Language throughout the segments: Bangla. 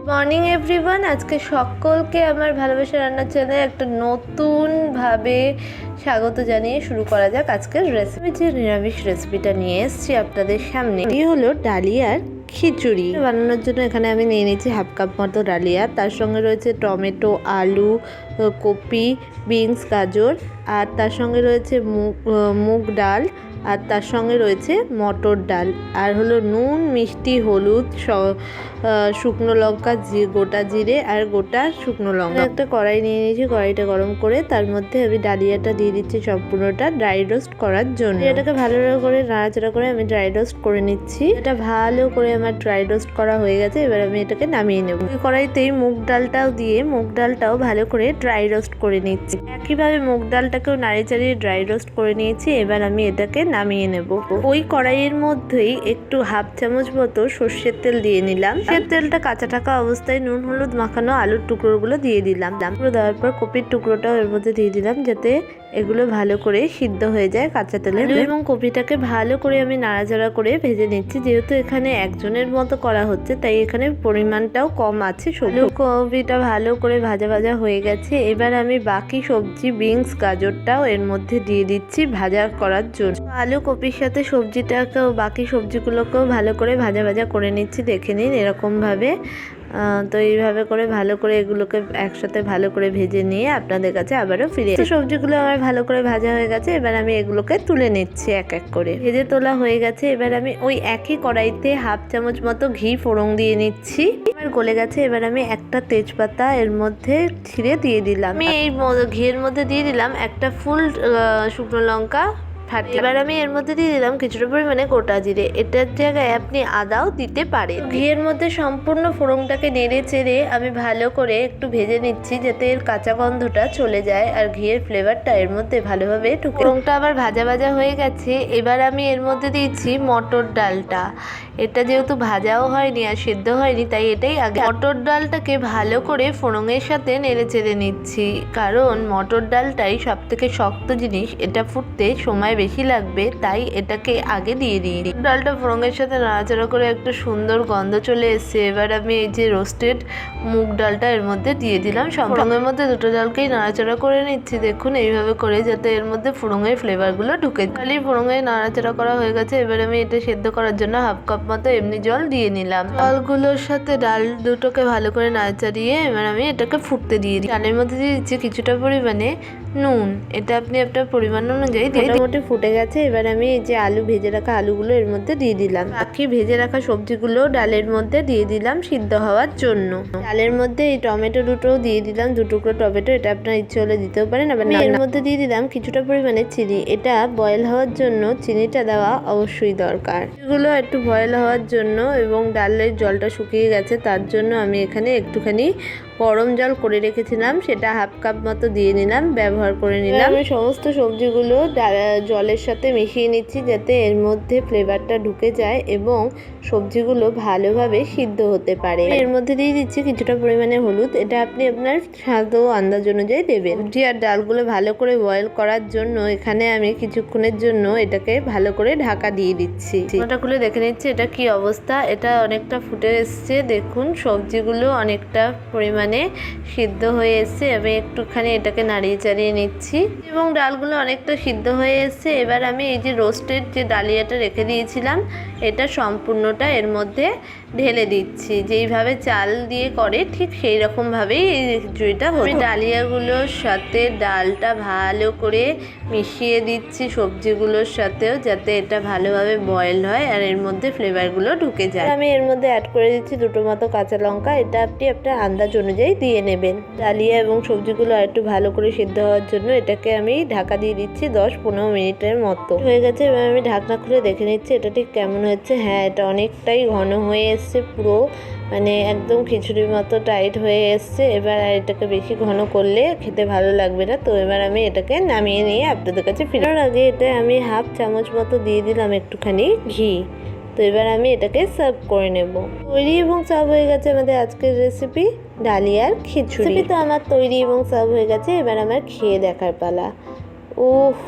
মর্নিং এভরিওয়ান, আজকে সকলকে আমার ভালোবাসা রান্নার চ্যানেলে একটা নতুনভাবে স্বাগত জানিয়ে শুরু করা যাক আজকের রেসিপি। যে নিরামিষ রেসিপিটা নিয়ে এসেছি আপনাদের সামনে, এই হলো ডালিয়ার খিচুড়ি। বানানোর জন্য এখানে আমি নিয়ে নিচ্ছি হাফ কাপ মতো ডালিয়া, তার সঙ্গে রয়েছে টমেটো, আলু, কপি, বিনস, গাজর, আর তার সঙ্গে রয়েছে মুগ ডাল, আর তার সঙ্গে রয়েছে মটর ডাল, আর হলো নুন, মিষ্টি, হলুদ, শুকনো লঙ্কা, গোটা জিরে আর গোটা শুকনো লঙ্কা। একটা কড়াই নিয়ে নিয়েছি, কড়াইটা গরম করে তার মধ্যে আমি ডালিয়াটা দিয়ে দিচ্ছি সম্পূর্ণটা ড্রাই রোস্ট করার জন্য। এটাকে ভালো করে নাড়াচাড়া করে আমি ড্রাই রোস্ট করে নিচ্ছি। এটা ভালো করে আমার ড্রাই রোস্ট করা হয়ে গেছে, এবার আমি এটাকে নামিয়ে নেব। ওই কড়াইতেই মুগ ডালটাও দিয়ে মুগ ডালটাও ভালো করে ড্রাই রোস্ট করে নিচ্ছি। একইভাবে মুগ ডালটাকেও নাড়িয়ে চাড়িয়ে ড্রাই রোস্ট করে নিয়েছি। এবার আমি এটাকে নামিয়ে নেব। ওই কড়াইয়ের মধ্যেই একটু হাফ চামচ মতো সর্ষের তেল দিয়ে নিলাম। সর্ষের তেলটা কাঁচা থাকা অবস্থায় নুন হলুদ মাখানো আলুর টুকরোগুলো দিয়ে দিলাম। দেওয়ার পর কপির টুকরোটাও এর মধ্যে দিয়ে দিলাম, যাতে এগুলো ভালো করে সিদ্ধ হয়ে যায় কাঁচা তেলে। এবং কপিটাকে ভালো করে আমি নাড়াচাড়া করে ভেজে নিচ্ছি। যেহেতু এখানে একজনের মতো করা হচ্ছে, তাই এখানে পরিমাণটাও কম আছে। কপিটা ভালো করে ভাজা ভাজা হয়ে গেছে। এবার আমি বাকি সবজি বিনস গাজরটাও এর মধ্যে দিয়ে দিচ্ছি ভাজা করার জন্য। আলু কপির সাথে সবজিটাকেও বাকি সবজিগুলোকেও ভালো করে ভাজা ভাজা করে নিচ্ছি। দেখে নিন এরকম ভাবে। তো এইভাবে করে ভালো করে এগুলোকে একসাথে ভালো করে ভেজে নিয়ে আপনাদের কাছে আবারও ফিরে আসি। সবজিগুলো আমার ভালো করে ভাজা হয়ে গেছে। এবার আমি এগুলোকে তুলে নিচ্ছি এক এক করে। ভেজে তোলা হয়ে গেছে। এবার আমি ওই একই কড়াইতে হাফ চামচ মতো ঘি ফোড়ন দিয়ে নিচ্ছি। এবার গলে গেছে। এবার আমি একটা তেজপাতা এর মধ্যে ছিঁড়ে দিয়ে দিলাম। আমি এই ঘিয়ের মধ্যে দিয়ে দিলাম একটা ফুল শুকনো লঙ্কা ফাটিয়ে। এবার আমি এর মধ্যে দিয়ে দিলাম কিছুটা পরিমাণে গোটা জিরে। এটার জায়গায় আপনি আদাও দিতে পারেন। ঘিয়ের মধ্যে সম্পূর্ণ ফোড়নটাকে নেড়ে চেড়ে আমি ভালো করে একটু ভেজে নিচ্ছি, যাতে এর কাঁচা গন্ধটা চলে যায় আর ঘিয়ের ফ্লেভারটা এর মধ্যে ভালোভাবে ঢুকে। ফোড়নটা আবার ভাজা ভাজা হয়ে গেছে। এবার আমি এর মধ্যে দিচ্ছি মটর ডালটা। এটা যেহেতু ভাজাও হয়নি আর সেদ্ধ হয়নি, তাই এটাই আগে। মটর ডালটাকে ভালো করে ফোড়নের সাথে নেড়ে চেড়ে নিচ্ছি, কারণ মটর ডালটাই সব থেকে শক্ত জিনিস। এটা ফুটতে সময় বেশি লাগবে, তাই এটাকে আগে দিয়ে দিই। ডালটা ফোড়নের সাথে নাড়াচাড়া করে একটা সুন্দর গন্ধ চলে এসেছে। এবার আমি এই যে রোস্টেড মুগ ডালটা এর মধ্যে দিয়ে দিলাম। ফোড়নের মধ্যে দুটো ডালকেই নাড়াচাড়া করে নিচ্ছি। দেখুন এইভাবে করে, যাতে এর মধ্যে ফোড়নের ফ্লেভারগুলো ঢুকে। খালি ফোড়নের নাড়াচাড়া করা হয়ে গেছে। এবার আমি এটা সেদ্ধ করার জন্য হাফ কাপ মতো এমনি জল দিয়ে নিলাম। জলগুলোর সাথে ডাল দুটোকে ভালো করে নাড়াচাড়িয়ে এবার আমি এটাকে ফুটতে দিয়ে দিই। ডালের মধ্যে দিয়ে দিচ্ছি কিছুটা পরিমাণে নুন। এটা আপনি আপনার পরিমাণ অনুযায়ী মোটামুটি ফুটে গেছে। এবার আমি এই যে আলু ভেজে রাখা আলুগুলো এর মধ্যে দিয়ে দিলাম। বাকি ভেজে রাখা সবজিগুলো ডালের মধ্যে দিয়ে দিলাম সিদ্ধ হওয়ার জন্য। ডালের মধ্যে এই টমেটো দুটো দিয়ে দিলাম, দু টুকরো টমেটো। এটা আপনার ইচ্ছে হলে দিতেও পারেন। আবার এর মধ্যে দিয়ে দিলাম কিছুটা পরিমাণে চিনি। এটা বয়েল হওয়ার জন্য চিনিটা দেওয়া অবশ্যই দরকার। এগুলো একটু বয়েল হওয়ার জন্য এবং ডালের জলটা শুকিয়ে গেছে, তার জন্য আমি এখানে একটুখানি গরম জল করে রেখেছিলাম, সেটা হাফ কাপ মতো দিয়ে নিলাম, ব্যবহার করে নিলাম। আমি সমস্ত সবজিগুলো জলের সাথে মিশিয়ে নিচ্ছি, যাতে এর মধ্যে ফ্লেভারটা ঢুকে যায় এবং সবজিগুলো ভালোভাবে সিদ্ধ হতে পারে। এর মধ্যে দিয়ে দিচ্ছি কিছুটা পরিমাণে হলুদ। এটা আপনি আপনার স্বাদ ও আন্দাজ অনুযায়ী দেবেন। সবজি আর ডালগুলো ভালো করে বয়েল করার জন্য এখানে আমি কিছুক্ষণের জন্য এটাকে ভালো করে ঢাকা দিয়ে দিচ্ছি। ঢাকাটা খুলে দেখে নিচ্ছি এটা কি অবস্থা। এটা অনেকটা ফুটে এসছে। দেখুন সবজিগুলো অনেকটা পরিমাণে সিদ্ধ হয়ে এসছে। আমি একটুখানি এটাকে নাড়িয়ে চাড়িয়ে নিচ্ছি এবং ডালগুলো অনেকটা সিদ্ধ হয়ে এসছে। এবার আমি এই যে রোস্টেড যে ডালিয়াটা রেখে দিয়েছিলাম, এটা সম্পূর্ণটা এর মধ্যে ঢেলে দিচ্ছি। যেইভাবে চাল দিয়ে করে ঠিক সেই রকমভাবেই এই খিচুড়িটা হবে। আমি ডালিয়াগুলোর সাথে ডালটা ভালো করে মিশিয়ে দিচ্ছি সবজিগুলোর সাথেও, যাতে এটা ভালোভাবে বয়েল হয় আর এর মধ্যে ফ্লেভারগুলো ঢুকে যায়। আমি এর মধ্যে অ্যাড করে দিচ্ছি দুটো মতো কাঁচা লঙ্কা। এটা আপনি আপনার আন্দাজ অনুযায়ী দিয়ে নেবেন। ডালিয়া এবং সবজিগুলো আর একটু ভালো করে সিদ্ধ হওয়ার জন্য এটাকে আমি ঢাকা দিয়ে দিচ্ছি 10-15 মিনিটের মতো। হয়ে গেছে। এবার আমি ঢাকনা খুলে দেখে নিচ্ছি এটা ঠিক কেমন হচ্ছে। হ্যাঁ, এটা অনেকটাই ঘন হয়ে এসছে, পুরো মানে একদম খিচুড়ির মতো টাইট হয়ে এসছে। এবার আর এটাকে বেশি ঘন করলে খেতে ভালো লাগবে না। তো এবার আমি এটাকে নামিয়ে নিয়ে আপনাদের কাছে ফেরার আগে এটা আমি হাফ চামচ মতো দিয়ে দিলাম একটুখানি ঘি। তো এবার আমি এটাকে সার্ভ করে নেব। তৈরি এবং সার্ভ হয়ে গেছে আমাদের আজকের রেসিপি ডালিয়ার খিচুড়ি। তো আমার তৈরি এবং সার্ভ হয়ে গেছে। এবার আমার খেয়ে দেখার পালা। উফ,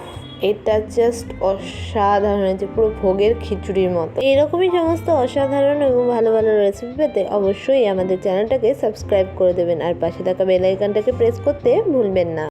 এটা জাস্ট অসাধারণ, হয়েছে পুরো ভোগের খিচুড়ির মতো। এরকমই সমস্ত অসাধারণ এবং ভালো ভালো রেসিপি পেতে অবশ্যই আমাদের চ্যানেলটাকে সাবস্ক্রাইব করে দেবেন আর পাশে থাকা বেল আইকনটাকে প্রেস করতে ভুলবেন না।